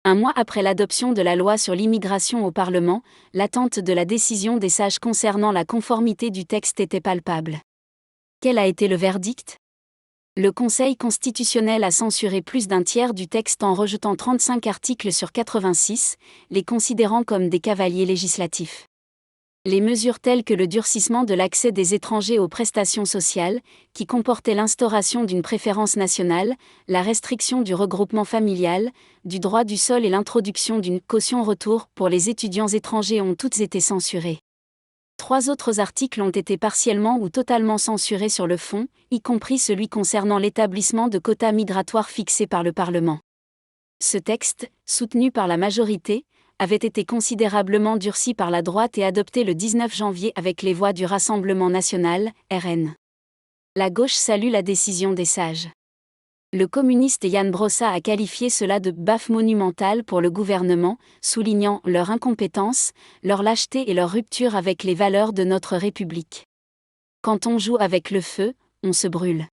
Un mois après l'adoption de la loi sur l'immigration au Parlement, l'attente de la décision des sages concernant la conformité du texte était palpable. Quel a été le verdict ? Le Conseil constitutionnel a censuré plus d'un tiers du texte en rejetant 35 articles sur 86, les considérant comme des cavaliers législatifs. Les mesures telles que le durcissement de l'accès des étrangers aux prestations sociales, qui comportait l'instauration d'une préférence nationale, la restriction du regroupement familial, du droit du sol et l'introduction d'une caution retour pour les étudiants étrangers ont toutes été censurées. 3 autres articles ont été partiellement ou totalement censurés sur le fond, y compris celui concernant l'établissement de quotas migratoires fixés par le Parlement. Ce texte, soutenu par la majorité, avait été considérablement durci par la droite et adopté le 19 janvier avec les voix du Rassemblement national, RN. La gauche salue la décision des sages. Le communiste Jan Brossa a qualifié cela de « baffe monumentale » pour le gouvernement, soulignant leur incompétence, leur lâcheté et leur rupture avec les valeurs de notre République. Quand on joue avec le feu, on se brûle.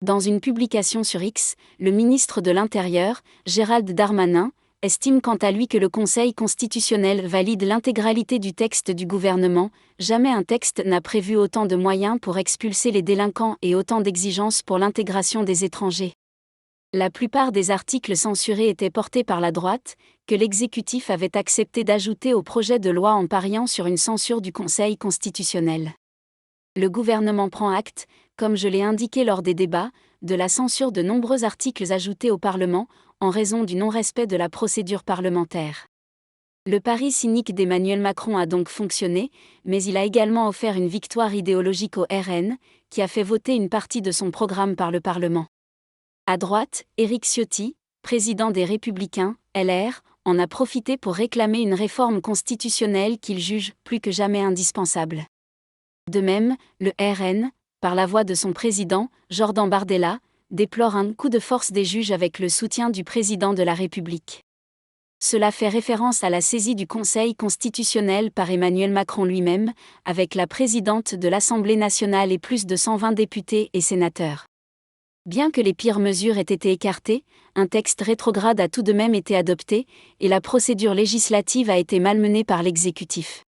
Dans une publication sur X, le ministre de l'Intérieur, Gérald Darmanin, estime quant à lui que le Conseil constitutionnel valide l'intégralité du texte du gouvernement. Jamais un texte n'a prévu autant de moyens pour expulser les délinquants et autant d'exigences pour l'intégration des étrangers. La plupart des articles censurés étaient portés par la droite, que l'exécutif avait accepté d'ajouter au projet de loi en pariant sur une censure du Conseil constitutionnel. Le gouvernement prend acte, comme je l'ai indiqué lors des débats, de la censure de nombreux articles ajoutés au Parlement, en raison du non-respect de la procédure parlementaire. Le pari cynique d'Emmanuel Macron a donc fonctionné, mais il a également offert une victoire idéologique au RN, qui a fait voter une partie de son programme par le Parlement. À droite, Éric Ciotti, président des Républicains, LR, en a profité pour réclamer une réforme constitutionnelle qu'il juge plus que jamais indispensable. De même, le RN, par la voix de son président, Jordan Bardella, déplore un coup de force des juges avec le soutien du président de la République. Cela fait référence à la saisie du Conseil constitutionnel par Emmanuel Macron lui-même, avec la présidente de l'Assemblée nationale et plus de 120 députés et sénateurs. Bien que les pires mesures aient été écartées, un texte rétrograde a tout de même été adopté, et la procédure législative a été malmenée par l'exécutif.